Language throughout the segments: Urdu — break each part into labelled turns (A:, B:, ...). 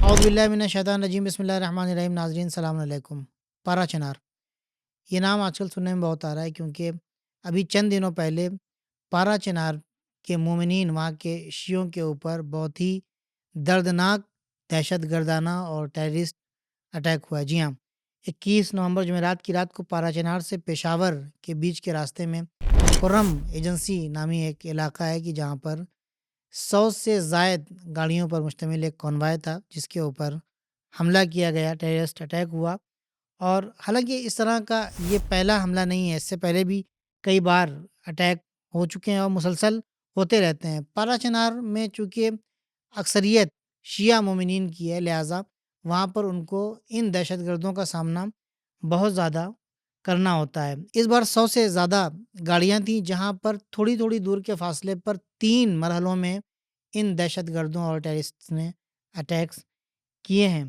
A: اعوذ باللہ من الشیطان الرجیم بسم اللہ الرحمن الرحیم ناظرین السلام علیکم۔ پارا چنار یہ نام آج کل سننے میں بہت آ رہا ہے کیونکہ ابھی چند دنوں پہلے پارا چنار کے مومنین وہاں کے شیعوں کے اوپر بہت ہی دردناک دہشت گردانہ اور ٹیررسٹ اٹیک ہوا ہے۔ جی ہاں، 21 نومبر جمعرات کی رات کو پارا چنار سے پشاور کے بیچ کے راستے میں خرم ایجنسی نامی ایک علاقہ ہے کہ جہاں پر 100 سے زائد گاڑیوں پر مشتمل ایک کانوائے تھا جس کے اوپر حملہ کیا گیا، ٹیررسٹ اٹیک ہوا۔ اور حالانکہ اس طرح کا یہ پہلا حملہ نہیں ہے، اس سے پہلے بھی کئی بار اٹیک ہو چکے ہیں اور مسلسل ہوتے رہتے ہیں۔ پارا چنار میں چونکہ اکثریت شیعہ مومنین کی ہے، لہٰذا وہاں پر ان کو ان دہشت گردوں کا سامنا بہت زیادہ کرنا ہوتا ہے۔ اس بار 100 سے زیادہ گاڑیاں تھیں جہاں پر تھوڑی تھوڑی دور کے فاصلے پر 3 مرحلوں میں ان دہشت گردوں اور ٹیررسٹ نے اٹیکس کیے ہیں۔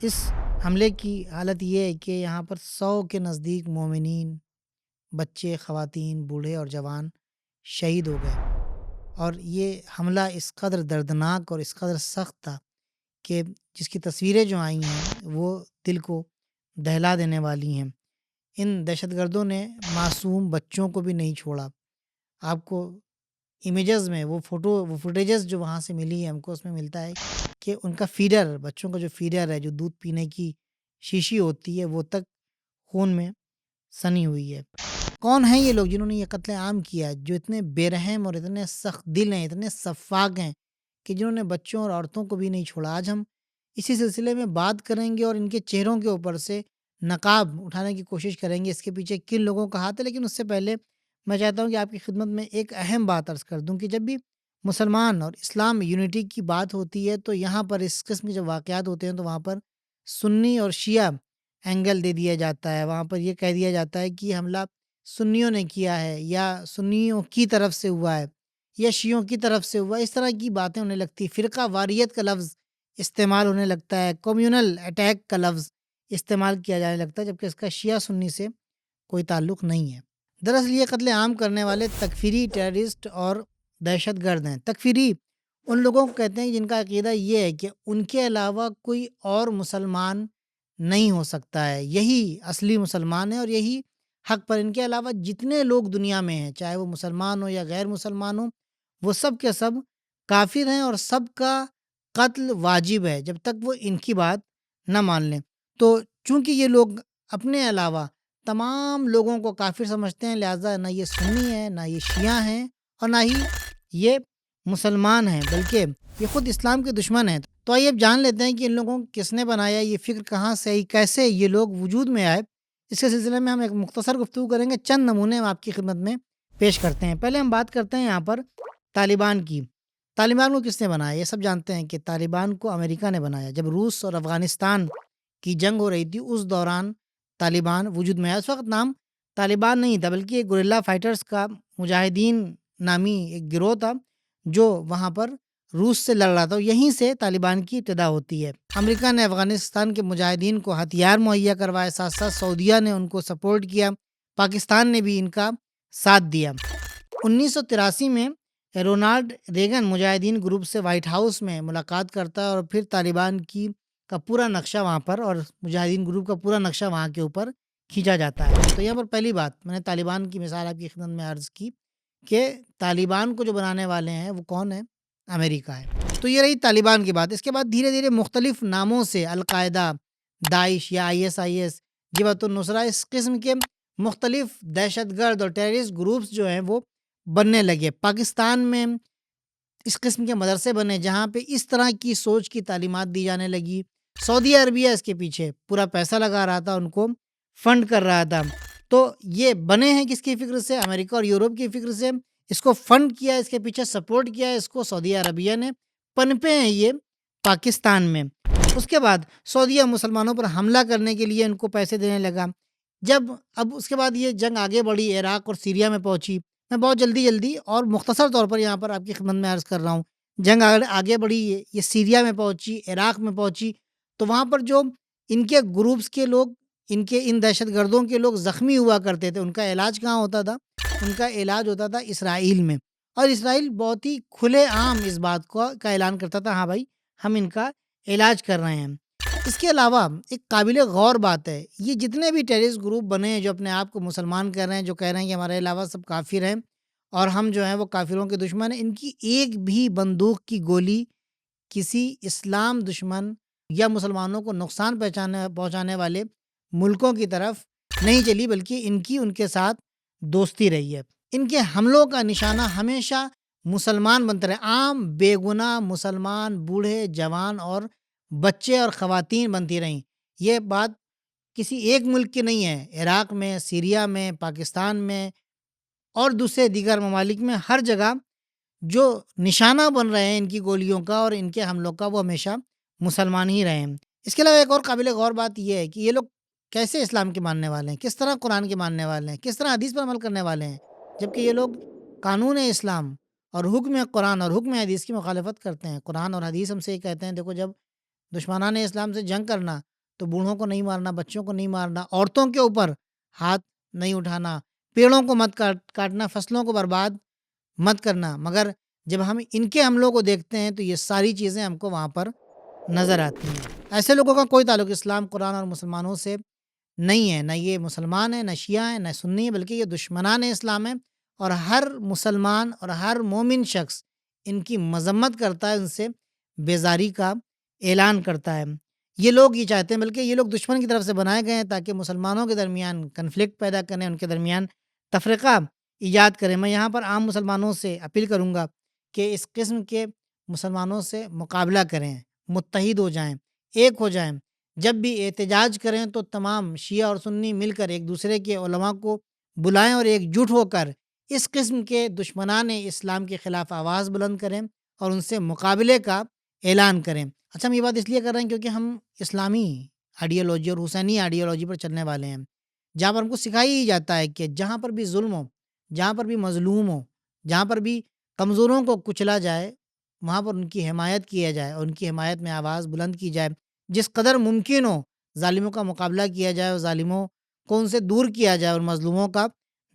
A: اس حملے کی حالت یہ ہے کہ یہاں پر 100 کے نزدیک مومنین، بچے، خواتین، بوڑھے اور جوان شہید ہو گئے۔ اور یہ حملہ اس قدر دردناک اور اس قدر سخت تھا کہ جس کی تصویریں جو آئی ہیں وہ دل کو دہلا دینے والی ہیں۔ ان دہشت گردوں نے معصوم بچوں کو بھی نہیں چھوڑا۔ آپ کو امیجز میں وہ فوٹیجز جو وہاں سے ملی ہے ہم کو، اس میں ملتا ہے کہ ان کا فیڈر، بچوں کا جو فیڈر ہے، جو دودھ پینے کی شیشی ہوتی ہے، وہ تک خون میں سنی ہوئی ہے۔ کون ہیں یہ لوگ جنہوں نے یہ قتل عام کیا، جو اتنے بے رحم اور اتنے سخت دل ہیں، اتنے سفاک ہیں کہ جنہوں نے بچوں اور عورتوں کو بھی نہیں چھوڑا؟ آج ہم اسی سلسلے میں بات کریں گے اور ان کے چہروں کے اوپر سے نقاب اٹھانے کی کوشش کریں گے، اس کے پیچھے کن لوگوں کا ہاتھ ہے۔ لیکن اس سے پہلے میں چاہتا ہوں کہ آپ کی خدمت میں ایک اہم بات عرض کر دوں کہ جب بھی مسلمان اور اسلام یونٹی کی بات ہوتی ہے تو یہاں پر اس قسم کے جب واقعات ہوتے ہیں تو وہاں پر سنی اور شیعہ اینگل دے دیا جاتا ہے۔ وہاں پر یہ کہہ دیا جاتا ہے کہ یہ حملہ سنیوں نے کیا ہے، یا سنیوں کی طرف سے ہوا ہے، یا شیعوں کی طرف سے ہوا ہے۔ اس طرح کی باتیں ہونے لگتی، فرقہ واریت کا لفظ استعمال ہونے لگتا ہے، کمیونل اٹیک کا لفظ استعمال کیا جانے لگتا ہے، جبکہ اس کا شیعہ سنی سے کوئی تعلق نہیں ہے۔ دراصل یہ قتل عام کرنے والے تکفیری ٹیررسٹ اور دہشت گرد ہیں۔ تکفیری ان لوگوں کو کہتے ہیں جن کا عقیدہ یہ ہے کہ ان کے علاوہ کوئی اور مسلمان نہیں ہو سکتا ہے، یہی اصلی مسلمان ہے اور یہی حق پر۔ ان کے علاوہ جتنے لوگ دنیا میں ہیں، چاہے وہ مسلمان ہو یا غیر مسلمان ہو، وہ سب کے سب کافر ہیں اور سب کا قتل واجب ہے جب تک وہ ان کی بات نہ مان لیں۔ تو چونکہ یہ لوگ اپنے علاوہ تمام لوگوں کو کافر سمجھتے ہیں، لہٰذا نہ یہ سنی ہیں، نہ یہ شیعہ ہیں، اور نہ ہی یہ مسلمان ہیں، بلکہ یہ خود اسلام کے دشمن ہیں۔ تو آئیے اب جان لیتے ہیں کہ ان لوگوں کو کس نے بنایا، یہ فکر کہاں سے آئی، کیسے یہ لوگ وجود میں آئے۔ اس کے سلسلے میں ہم ایک مختصر گفتگو کریں گے، چند نمونے ہم آپ کی خدمت میں پیش کرتے ہیں۔ پہلے ہم بات کرتے ہیں یہاں پر طالبان کی۔ طالبان کو کس نے بنایا؟ یہ سب جانتے ہیں کہ طالبان کو امریکہ نے بنایا۔ جب روس اور افغانستان کی جنگ ہو رہی تھی اس دوران طالبان وجود میں آیا۔ اس وقت نام طالبان نہیں تھا، بلکہ ایک گوریلا فائٹرز کا مجاہدین نامی ایک گروہ تھا جو وہاں پر روس سے لڑ رہا تھا۔ یہیں سے طالبان کی ابتدا ہوتی ہے۔ امریکہ نے افغانستان کے مجاہدین کو ہتھیار مہیا کروائے، ساتھ ساتھ سعودیہ نے ان کو سپورٹ کیا، پاکستان نے بھی ان کا ساتھ دیا۔ 1983 میں رونالڈ ریگن مجاہدین گروپ سے وائٹ ہاؤس میں ملاقات کرتا ہے اور پھر طالبان کا پورا نقشہ وہاں پر اور مجاہدین گروپ کا پورا نقشہ وہاں کے اوپر کھینچا جاتا ہے۔ تو یہاں پر پہلی بات میں نے طالبان کی مثال آپ کی خدمت میں عرض کی کہ طالبان کو جو بنانے والے ہیں وہ کون ہے؟ امریکہ ہے۔ تو یہ رہی طالبان کی بات۔ اس کے بعد دھیرے دھیرے مختلف ناموں سے القاعدہ، داعش یا ISIS، جبہت النصرہ، اس قسم کے مختلف دہشت گرد اور ٹیررسٹ گروپس جو ہیں وہ بننے لگے۔ پاکستان میں اس قسم کے مدرسے بنے جہاں پہ اس طرح کی سوچ کی تعلیمات دی جانے لگی۔ سعودی عربیہ اس کے پیچھے پورا پیسہ لگا رہا تھا، ان کو فنڈ کر رہا تھا۔ تو یہ بنے ہیں کس کی فکر سے؟ امریکہ اور یورپ کی فکر سے۔ اس کو فنڈ کیا، اس کے پیچھے سپورٹ کیا اس کو سعودی عربیہ نے۔ پنپے ہیں یہ پاکستان میں۔ اس کے بعد سعودیہ مسلمانوں پر حملہ کرنے کے لیے ان کو پیسے دینے لگا۔ اب اس کے بعد یہ جنگ آگے بڑھی، عراق اور سیریا میں پہنچی۔ میں بہت جلدی اور مختصر طور پر یہاں پر آپ کی خدمت میں عرض کر رہا ہوں۔ جنگ آگے بڑھی، یہ سیریا میں پہنچی، عراق میں پہنچی۔ تو وہاں پر جو ان کے گروپس کے لوگ، ان دہشت گردوں کے لوگ زخمی ہوا کرتے تھے، ان کا علاج کہاں ہوتا تھا؟ ان کا علاج ہوتا تھا اسرائیل میں۔ اور اسرائیل بہت ہی کھلے عام اس بات کا اعلان کرتا تھا، ہاں بھائی ہم ان کا علاج کر رہے ہیں۔ اس کے علاوہ ایک قابل غور بات ہے، یہ جتنے بھی ٹیررسٹ گروپ بنے ہیں جو اپنے آپ کو مسلمان کہہ رہے ہیں، جو کہہ رہے ہیں کہ ہمارے علاوہ سب کافر ہیں اور ہم جو ہیں وہ کافروں کے دشمن ہیں، ان کی ایک بھی بندوق کی گولی کسی اسلام دشمن یا مسلمانوں کو نقصان پہنچانے والے ملکوں کی طرف نہیں چلی، بلکہ ان کے ساتھ دوستی رہی ہے۔ ان کے حملوں کا نشانہ ہمیشہ مسلمان بنتے رہے، عام بے گناہ مسلمان، بوڑھے جوان اور بچے اور خواتین بنتی رہیں۔ یہ بات کسی ایک ملک کی نہیں ہے، عراق میں، سیریا میں، پاکستان میں اور دوسرے دیگر ممالک میں، ہر جگہ جو نشانہ بن رہے ہیں ان کی گولیوں کا اور ان کے حملوں کا، وہ ہمیشہ مسلمان ہی رہے ہیں۔ اس کے علاوہ ایک اور قابل غور بات یہ ہے کہ یہ لوگ کیسے اسلام کے ماننے والے ہیں، کس طرح قرآن کے ماننے والے ہیں، کس طرح حدیث پر عمل کرنے والے ہیں، جبکہ یہ لوگ قانون اسلام اور حکم قرآن اور حکم حدیث کی مخالفت کرتے ہیں۔ قرآن اور حدیث ہم سے یہ کہتے ہیں، دیکھو جب دشمنان اسلام سے جنگ کرنا تو بوڑھوں کو نہیں مارنا، بچوں کو نہیں مارنا، عورتوں کے اوپر ہاتھ نہیں اٹھانا، پیڑوں کو مت کاٹنا، فصلوں کو برباد مت کرنا۔ مگر جب ہم ان کے حملوں کو دیکھتے ہیں تو یہ ساری چیزیں ہم کو وہاں پر نظر آتی ہیں۔ ایسے لوگوں کا کوئی تعلق اسلام، قرآن اور مسلمانوں سے نہیں ہے، نہ یہ مسلمان ہیں، نہ شیعہ ہیں، نہ سنی ہیں، بلکہ یہ دشمنان اسلام ہیں، اور ہر مسلمان اور ہر مومن شخص ان کی مذمت کرتا ہے، ان سے بیزاری کا اعلان کرتا ہے۔ یہ لوگ یہ چاہتے ہیں، بلکہ یہ لوگ دشمن کی طرف سے بنائے گئے ہیں تاکہ مسلمانوں کے درمیان کنفلکٹ پیدا کریں، ان کے درمیان تفرقہ ایجاد کریں۔ میں یہاں پر عام مسلمانوں سے اپیل کروں گا کہ اس قسم کے مسلمانوں سے مقابلہ کریں، متحد ہو جائیں، ایک ہو جائیں۔ جب بھی احتجاج کریں تو تمام شیعہ اور سنی مل کر ایک دوسرے کے علماء کو بلائیں اور ایک جٹ ہو کر اس قسم کے دشمنان اسلام کے خلاف آواز بلند کریں اور ان سے مقابلے کا اعلان کریں۔ اچھا، ہم یہ بات اس لیے کر رہے ہیں کیونکہ ہم اسلامی آئیڈیالوجی اور حسینی آئیڈیالوجی پر چلنے والے ہیں، جہاں پر ہم کو سکھایا ہی جاتا ہے کہ جہاں پر بھی ظلم ہو، جہاں پر بھی مظلوم ہو، جہاں پر بھی کمزوروں کو کچلا جائے، وہاں پر ان کی حمایت کیا جائے اور ان کی حمایت میں آواز بلند کی جائے۔ جس قدر ممکن ہو ظالموں کا مقابلہ کیا جائے اور ظالموں کو ان سے دور کیا جائے اور مظلوموں کا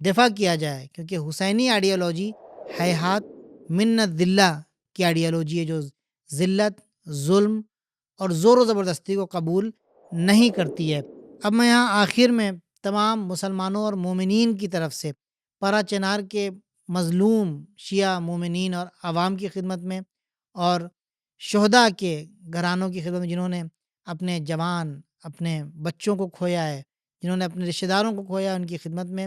A: دفاع کیا جائے، کیونکہ حسینی آئیڈیالوجی ہیہات من الذلہ کی آئیڈیالوجی ہے، جو ذلت، ظلم اور زور و زبردستی کو قبول نہیں کرتی ہے۔ اب میں یہاں آخر میں تمام مسلمانوں اور مومنین کی طرف سے پارا چنار کے مظلوم شیعہ مومنین اور عوام کی خدمت میں اور شہداء کے گھرانوں کی خدمت میں، جنہوں نے اپنے جوان، اپنے بچوں کو کھویا ہے، جنہوں نے اپنے رشتہ داروں کو کھویا ہے، ان کی خدمت میں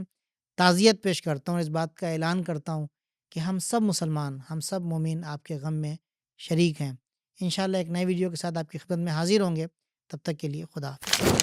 A: تعزیت پیش کرتا ہوں، اس بات کا اعلان کرتا ہوں کہ ہم سب مسلمان، ہم سب مومن آپ کے غم میں شریک ہیں۔ انشاءاللہ ایک نئی ویڈیو کے ساتھ آپ کی خدمت میں حاضر ہوں گے، تب تک کے لیے خدا حافظ۔